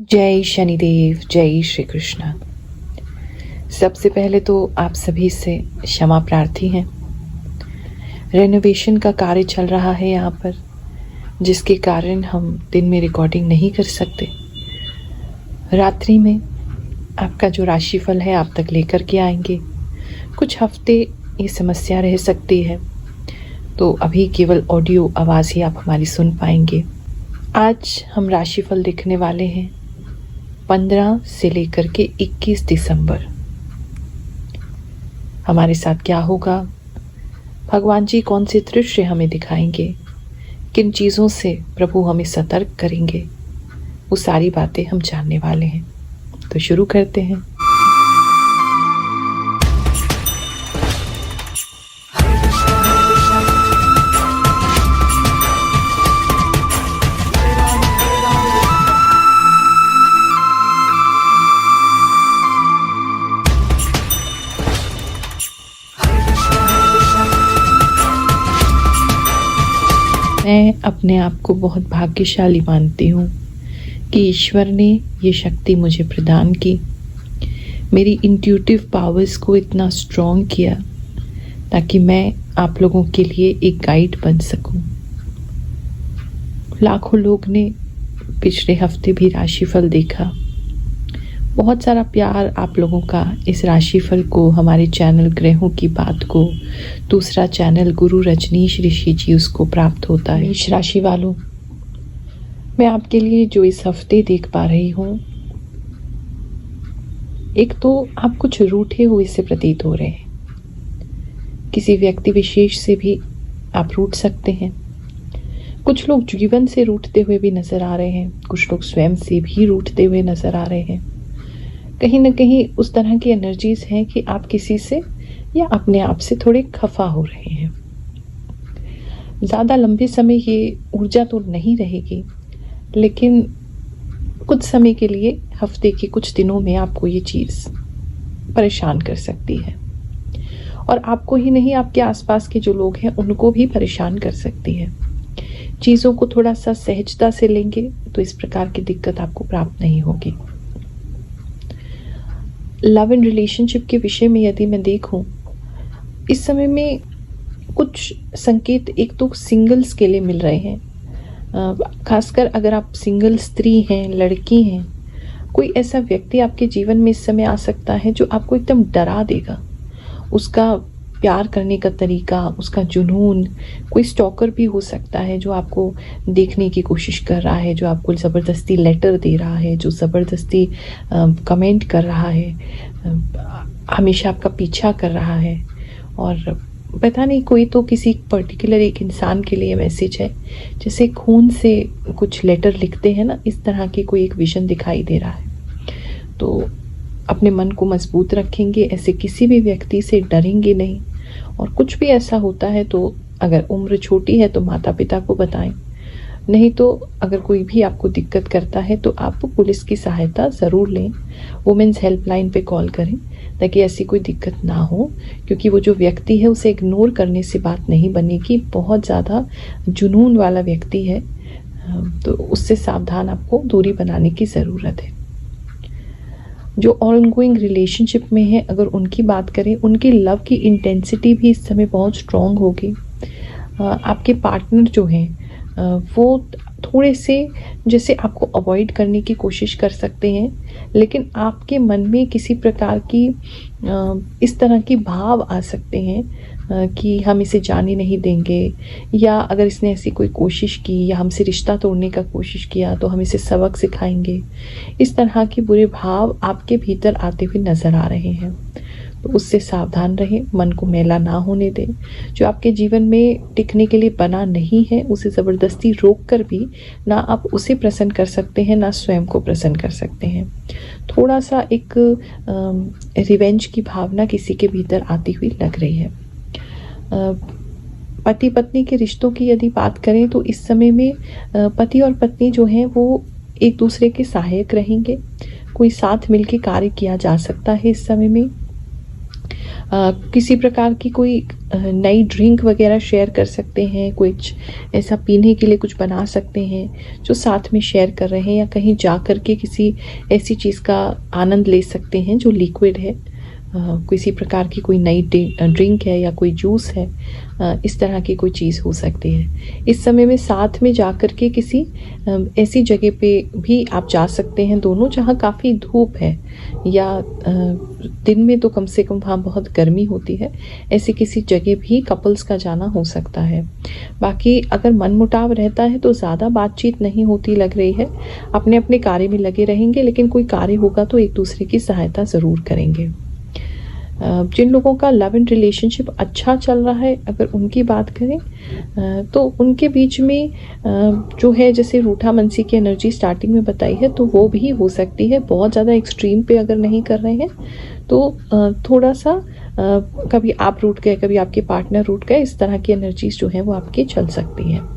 जय शनिदेव, जय श्री कृष्ण। सबसे पहले तो आप सभी से क्षमा प्रार्थी हैं। रेनोवेशन का कार्य चल रहा है यहाँ पर, जिसके कारण हम दिन में रिकॉर्डिंग नहीं कर सकते। रात्रि में आपका जो राशिफल है आप तक लेकर के आएंगे। कुछ हफ्ते ये समस्या रह सकती है, तो अभी केवल ऑडियो आवाज़ ही आप हमारी सुन पाएंगे। आज हम राशिफल देखने वाले हैं 15 से लेकर के 21 दिसंबर। हमारे साथ क्या होगा, भगवान जी कौन से दृश्य हमें दिखाएंगे, किन चीज़ों से प्रभु हमें सतर्क करेंगे, वो सारी बातें हम जानने वाले हैं। तो शुरू करते हैं। मैं अपने आप को बहुत भाग्यशाली मानती हूँ कि ईश्वर ने ये शक्ति मुझे प्रदान की, मेरी इंट्यूटिव पावर्स को इतना स्ट्रॉन्ग किया ताकि मैं आप लोगों के लिए एक गाइड बन सकूं। लाखों लोग ने पिछले हफ्ते भी राशिफल देखा। बहुत सारा प्यार आप लोगों का इस राशिफल को, हमारे चैनल ग्रहों की बात को, दूसरा चैनल गुरु रजनीश ऋषि जी, उसको प्राप्त होता है। मेष राशि वालों, मैं आपके लिए जो इस हफ्ते देख पा रही हूँ, एक तो आप कुछ रूठे हुए से प्रतीत हो रहे हैं। किसी व्यक्ति विशेष से भी आप रूठ सकते हैं। कुछ लोग जीवन से रूठते हुए भी नजर आ रहे हैं, कुछ लोग स्वयं से भी रूठते हुए नजर आ रहे हैं। कहीं ना कहीं उस तरह की एनर्जीज हैं कि आप किसी से या अपने आप से थोड़े खफा हो रहे हैं। ज़्यादा लंबे समय ये ऊर्जा तो नहीं रहेगी, लेकिन कुछ समय के लिए, हफ्ते के कुछ दिनों में आपको ये चीज़ परेशान कर सकती है, और आपको ही नहीं, आपके आसपास के जो लोग हैं उनको भी परेशान कर सकती है। चीज़ों को थोड़ा सा सहजता से लेंगे तो इस प्रकार की दिक्कत आपको प्राप्त नहीं होगी। लव एंड रिलेशनशिप के विषय में यदि मैं देखूं, इस समय में कुछ संकेत एक तो सिंगल्स के लिए मिल रहे हैं। खासकर अगर आप सिंगल स्त्री हैं, लड़की हैं, कोई ऐसा व्यक्ति आपके जीवन में इस समय आ सकता है जो आपको एकदम डरा देगा। उसका प्यार करने का तरीका, उसका जुनून, कोई स्टॉकर भी हो सकता है जो आपको देखने की कोशिश कर रहा है, जो आपको ज़बरदस्ती लेटर दे रहा है, जो ज़बरदस्ती कमेंट कर रहा है, हमेशा आपका पीछा कर रहा है। और पता नहीं, कोई तो किसी पर्टिकुलर एक इंसान के लिए मैसेज है, जैसे खून से कुछ लेटर लिखते हैं ना, इस तरह की कोई एक विजन दिखाई दे रहा है। तो अपने मन को मजबूत रखेंगे, ऐसे किसी भी व्यक्ति से डरेंगे नहीं। और कुछ भी ऐसा होता है तो अगर उम्र छोटी है तो माता पिता को बताएं, नहीं तो अगर कोई भी आपको दिक्कत करता है तो आप पुलिस की सहायता ज़रूर लें। वुमेन्स हेल्पलाइन पे कॉल करें ताकि ऐसी कोई दिक्कत ना हो, क्योंकि वो जो व्यक्ति है उसे इग्नोर करने से बात नहीं बनेगी। बहुत ज़्यादा जुनून वाला व्यक्ति है, तो उससे सावधान, आपको दूरी बनाने की ज़रूरत है। जो ऑनगोइंग रिलेशनशिप में है, अगर उनकी बात करें, उनकी लव की इंटेंसिटी भी इस समय बहुत स्ट्रॉन्ग होगी। आपके पार्टनर जो हैं वो थोड़े से जैसे आपको अवॉइड करने की कोशिश कर सकते हैं, लेकिन आपके मन में किसी प्रकार की इस तरह की भाव आ सकते हैं कि हम इसे जाने नहीं देंगे, या अगर इसने ऐसी कोई कोशिश की या हमसे रिश्ता तोड़ने का कोशिश किया तो हम इसे सबक सिखाएंगे। इस तरह के बुरे भाव आपके भीतर आते हुए नज़र आ रहे हैं, तो उससे सावधान रहें। मन को मैला ना होने दें। जो आपके जीवन में टिकने के लिए बना नहीं है, उसे ज़बरदस्ती रोक कर भी ना आप उसे प्रसन्न कर सकते हैं, ना स्वयं को प्रसन्न कर सकते हैं। थोड़ा सा एक रिवेंज की भावना किसी के भीतर आती हुई लग रही है। पति पत्नी के रिश्तों की यदि बात करें तो इस समय में पति और पत्नी जो हैं वो एक दूसरे के सहायक रहेंगे। कोई साथ मिलकर कार्य किया जा सकता है इस समय में। किसी प्रकार की कोई नई ड्रिंक वगैरह शेयर कर सकते हैं, कुछ ऐसा पीने के लिए कुछ बना सकते हैं जो साथ में शेयर कर रहे हैं, या कहीं जा कर के किसी ऐसी चीज़ का आनंद ले सकते हैं जो लिक्विड है, किसी प्रकार की कोई नई ड्रिंक है या कोई जूस है, इस तरह की कोई चीज़ हो सकती है। इस समय में साथ में जा कर के किसी ऐसी जगह पे भी आप जा सकते हैं दोनों, जहाँ काफ़ी धूप है, या दिन में तो कम से कम वहाँ बहुत गर्मी होती है। ऐसी किसी जगह भी कपल्स का जाना हो सकता है। बाकी अगर मनमुटाव रहता है तो ज़्यादा बातचीत नहीं होती लग रही है, अपने अपने कार्य में लगे रहेंगे, लेकिन कोई कार्य होगा तो एक दूसरे की सहायता ज़रूर करेंगे। जिन लोगों का लव एंड रिलेशनशिप अच्छा चल रहा है, अगर उनकी बात करें तो उनके बीच में जो है, जैसे रूठा मनसी की एनर्जी स्टार्टिंग में बताई है, तो वो भी हो सकती है। बहुत ज़्यादा एक्सट्रीम पे अगर नहीं कर रहे हैं तो थोड़ा सा कभी आप रूठ गए, कभी आपके पार्टनर रूठ गए, इस तरह की एनर्जीज जो है वो आपकी चल सकती हैं।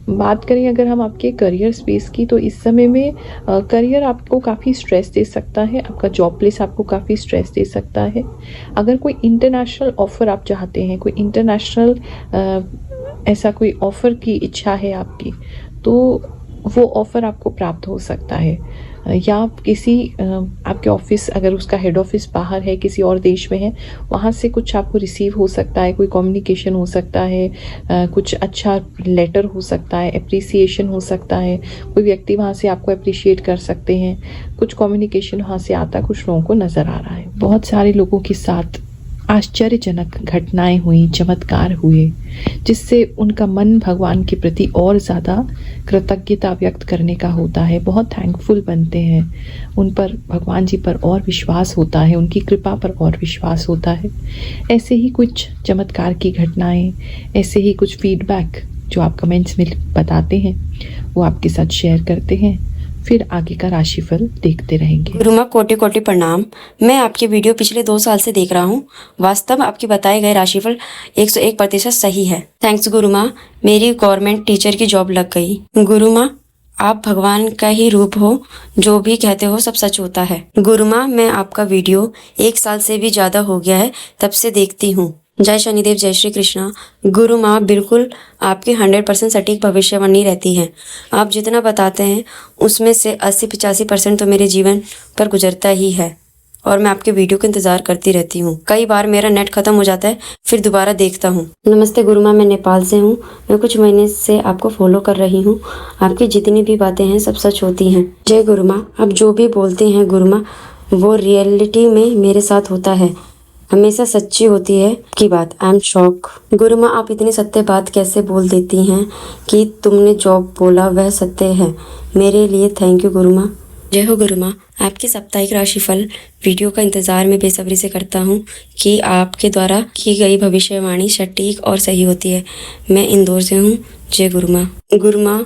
बात करें अगर हम आपके करियर स्पेस की, तो इस समय में करियर आपको काफ़ी स्ट्रेस दे सकता है, आपका जॉब प्लेस आपको काफ़ी स्ट्रेस दे सकता है। अगर कोई इंटरनेशनल ऑफ़र आप चाहते हैं, कोई इंटरनेशनल ऐसा कोई ऑफ़र की इच्छा है आपकी, तो वो ऑफ़र आपको प्राप्त हो सकता है। या किसी आपके ऑफिस, अगर उसका हेड ऑफिस बाहर है, किसी और देश में है, वहाँ से कुछ आपको रिसीव हो सकता है, कोई कम्युनिकेशन हो सकता है, कुछ अच्छा लेटर हो सकता है, एप्रिसिएशन हो सकता है, कोई व्यक्ति वहाँ से आपको अप्रिशिएट कर सकते हैं, कुछ कम्युनिकेशन वहाँ से आता कुछ लोगों को नज़र आ रहा है। बहुत सारे लोगों के साथ आश्चर्यजनक घटनाएं हुई, चमत्कार हुए, जिससे उनका मन भगवान के प्रति और ज़्यादा कृतज्ञता व्यक्त करने का होता है, बहुत थैंकफुल बनते हैं, उन पर, भगवान जी पर और विश्वास होता है, उनकी कृपा पर और विश्वास होता है। ऐसे ही कुछ चमत्कार की घटनाएं, ऐसे ही कुछ फीडबैक जो आप कमेंट्स में बताते हैं, वो आपके साथ शेयर करते हैं, फिर आगे का राशिफल देखते रहेंगे। गुरुमा कोटि कोटि प्रणाम। मैं आपकी वीडियो पिछले 2 साल से देख रहा हूँ। वास्तव में आपके बताए गए राशिफल 101% सही है। थैंक्स गुरुमा, मेरी गवर्नमेंट टीचर की जॉब लग गई। गुरुमा, आप भगवान का ही रूप हो, जो भी कहते हो सब सच होता है। गुरुमा, मैं आपका वीडियो 1 साल से भी ज्यादा हो गया है, तब से देखती हूँ। जय शनिदेव, जय श्री कृष्णा। गुरु माँ, बिल्कुल आपकी 100% सटीक भविष्यवाणी रहती है। आप जितना बताते हैं उसमें से 80-85% तो मेरे जीवन पर गुजरता ही है, और मैं आपके वीडियो का इंतजार करती रहती हूँ। कई बार मेरा नेट खत्म हो जाता है, फिर दोबारा देखता हूँ। नमस्ते गुरु माँ, मैं नेपाल से हूँ। मैं कुछ महीने से आपको फॉलो कर रही हूँ। आपकी जितनी भी बातें हैं सब सच होती हैं। जय गुरु माँ, आप जो भी बोलते हैं गुरु माँ, वो रियलिटी में मेरे साथ होता है, हमेशा सच्ची होती है की बात। I am shock. गुरु माँ, आप इतनी सत्य बात कैसे बोल देती हैं कि तुमने जॉब बोला वह सत्य है। मेरे लिए थैंक यू गुरु माँ। जय हो गुरु माँ। आपके साप्ताहिक राशिफल वीडियो का इंतजार में बेसब्री से करता हूँ कि आपके द्वारा की गई भविष्यवाणी सटीक और सही होती है। मैं इंदौर से हूँ। जय गुरु माँ। गुरु माँ,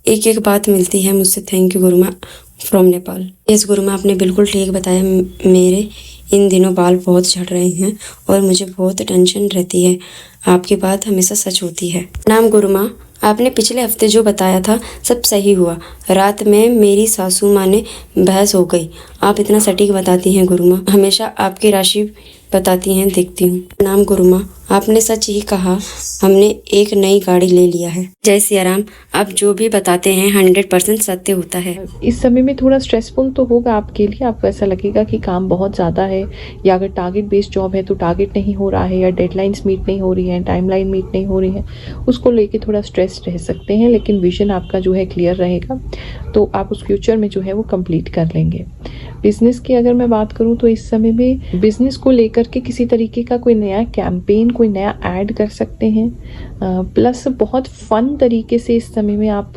एक एक बात मिलती है मुझसे। थैंक यू गुरु माँ फ्रॉम नेपाल। यस गुरु माँ, आपने बिल्कुल ठीक बताया। मेरे इन दिनों बाल बहुत झड़ रहे हैं और मुझे बहुत टेंशन रहती है। आपकी बात हमेशा सच होती है। नाम गुरु माँ, आपने पिछले हफ्ते जो बताया था सब सही हुआ। रात में मेरी सासू माँ ने बहस हो गई। आप इतना सटीक बताती हैं गुरु माँ, हमेशा आपकी राशि बताती हैं, देखती हूँ। नाम गुरु माँ, आपने सच ही कहा, हमने एक नई गाड़ी ले लिया है। जय सिया राम। आप जो भी बताते हैं 100% सत्य होता है। इस समय में थोड़ा स्ट्रेसफुल तो होगा आपके लिए, आपको ऐसा लगेगा कि काम बहुत ज़्यादा है, या अगर टारगेट बेस्ड जॉब है तो टारगेट नहीं हो रहा है, या डेडलाइंस मीट नहीं हो रही है, टाइमलाइन मीट नहीं हो रही है, उसको लेके थोड़ा स्ट्रेस रह सकते हैं। लेकिन विजन आपका जो है क्लियर रहेगा, तो आप उस फ्यूचर में जो है वो कंप्लीट कर लेंगे। बिजनेस की अगर मैं बात करूं तो इस समय में बिजनेस को लेकर के किसी तरीके का कोई नया कैंपेन, कोई नया ऐड कर सकते हैं। प्लस बहुत फन तरीके से इस समय में आप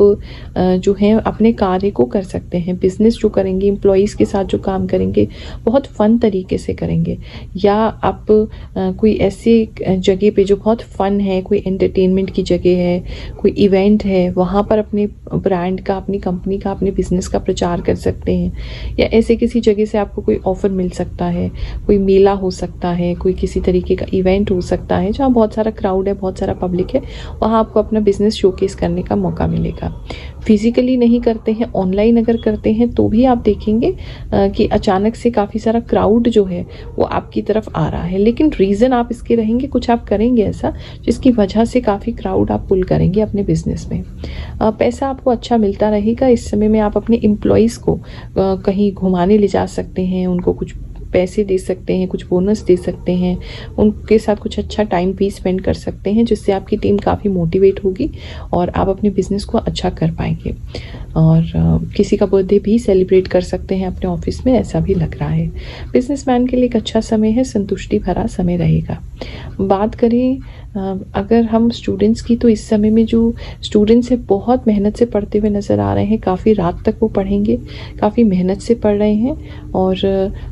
जो है अपने कार्य को कर सकते हैं। बिजनेस जो करेंगे, एम्प्लॉयज़ के साथ जो काम करेंगे, बहुत फन तरीके से करेंगे। या आप कोई ऐसी जगह पे जो बहुत फन है, कोई एंटरटेनमेंट की जगह है, कोई इवेंट है, वहाँ पर अपने ब्रांड का, अपनी कंपनी का, अपने बिजनेस का प्रचार कर सकते हैं। या ऐसे किसी जगह से आपको कोई ऑफर मिल सकता है, कोई मेला हो सकता है, कोई किसी तरीके का इवेंट हो सकता है जहाँ बहुत सारा क्राउड है, बहुत सारा पब्लिक है, वहाँ आपको अपना बिजनेस शोकेस करने का मौका मिलेगा। फिजिकली नहीं करते हैं, ऑनलाइन अगर करते हैं तो भी आप देखेंगे कि अचानक से काफ़ी सारा क्राउड जो है वो आपकी तरफ आ रहा है। लेकिन रीज़न आप इसके रहेंगे, कुछ आप करेंगे ऐसा जिसकी वजह से काफ़ी क्राउड आप पुल करेंगे अपने बिजनेस में। पैसा आपको अच्छा मिलता रहेगा। इस समय में आप अपने एम्प्लॉयज़ को कहीं घुमाने ले जा सकते हैं, उनको कुछ पैसे दे सकते हैं, कुछ बोनस दे सकते हैं, उनके साथ कुछ अच्छा टाइम भी स्पेंड कर सकते हैं, जिससे आपकी टीम काफ़ी मोटिवेट होगी और आप अपने बिजनेस को अच्छा कर पाएंगे। और किसी का बर्थडे भी सेलिब्रेट कर सकते हैं अपने ऑफिस में, ऐसा भी लग रहा है। बिजनेसमैन के लिए एक अच्छा समय है, संतुष्टि भरा समय रहेगा। बात करें अगर हम स्टूडेंट्स की, तो इस समय में जो स्टूडेंट्स हैं बहुत मेहनत से पढ़ते हुए नज़र आ रहे हैं। काफ़ी रात तक वो पढ़ेंगे, काफ़ी मेहनत से पढ़ रहे हैं और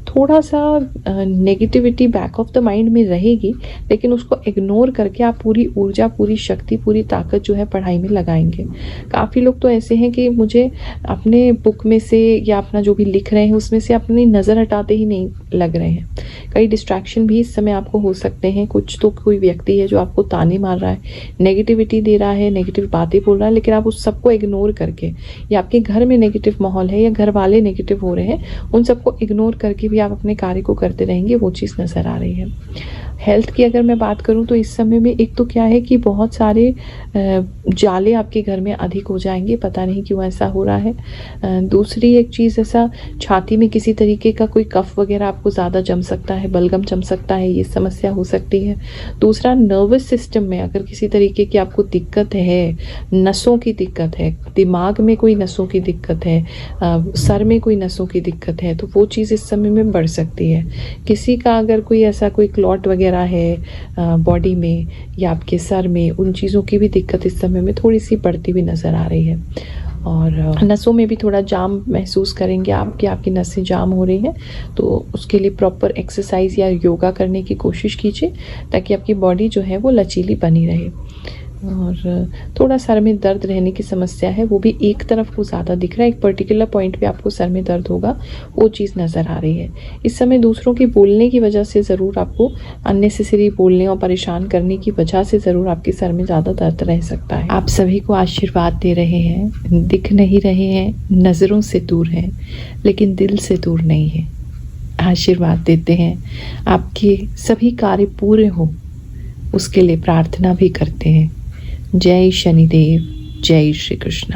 थोड़ा सा negativity back of the mind में रहेगी, लेकिन उसको इग्नोर करके आप पूरी ऊर्जा, पूरी शक्ति, पूरी ताकत जो है पढ़ाई में लगाएंगे। काफ़ी लोग तो ऐसे हैं कि मुझे अपने बुक में से या अपना जो भी लिख रहे हैं उसमें से अपनी नज़र हटाते ही नहीं लग रहे हैं। कई डिस्ट्रैक्शन भी इस समय आपको हो सकते हैं। कुछ तो कोई व्यक्ति है जो आपको ताने मार रहा है, नेगेटिविटी दे रहा है, नेगेटिव बातें बोल रहा है, लेकिन आप उस सबको इग्नोर करके, या आपके घर में नेगेटिव माहौल है या घर वाले नेगेटिव हो रहे हैं, उन सबको इग्नोर करके भी आप अपने कार्य को करते रहेंगे, वो चीज़ नज़र आ रही है। हेल्थ की अगर मैं बात करूं तो इस समय में एक तो क्या है कि बहुत सारे जाले आपके घर में अधिक हो जाएंगे, पता नहीं क्यों ऐसा हो रहा है। दूसरी एक चीज़, ऐसा छाती में किसी तरीके का कोई कफ वगैरह आपको ज़्यादा जम सकता है, बलगम जम सकता है, ये समस्या हो सकती है। दूसरा, नर्वस सिस्टम में अगर किसी तरीके की आपको दिक्कत है, नसों की दिक्कत है, दिमाग में कोई नसों की दिक्कत है, सर में कोई नसों की दिक्कत है, तो वो चीज़ इस समय में बढ़ सकती है। किसी का अगर कोई ऐसा कोई क्लॉट वगैरह है बॉडी में या आपके सर में, उन चीज़ों की भी दिक्कत इस समय में थोड़ी सी बढ़ती हुई नज़र आ रही है। और नसों में भी थोड़ा जाम महसूस करेंगे आप कि आपकी नसें जाम हो रही हैं, तो उसके लिए प्रॉपर एक्सरसाइज या योगा करने की कोशिश कीजिए ताकि आपकी बॉडी जो है वो लचीली बनी रहे। और थोड़ा सर में दर्द रहने की समस्या है, वो भी एक तरफ को ज़्यादा दिख रहा है, एक पर्टिकुलर पॉइंट पे आपको सर में दर्द होगा, वो चीज़ नज़र आ रही है। इस समय दूसरों के बोलने की वजह से ज़रूर आपको, अननेसेसरी बोलने और परेशान करने की वजह से ज़रूर आपके सर में ज़्यादा दर्द रह सकता है। आप सभी को आशीर्वाद दे रहे हैं, दिख नहीं रहे हैं, नज़रों से दूर हैं, लेकिन दिल से दूर नहीं है। आशीर्वाद देते हैं, आपके सभी कार्य पूरे हों उसके लिए प्रार्थना भी करते हैं। जय शनिदेव, जय श्री कृष्ण।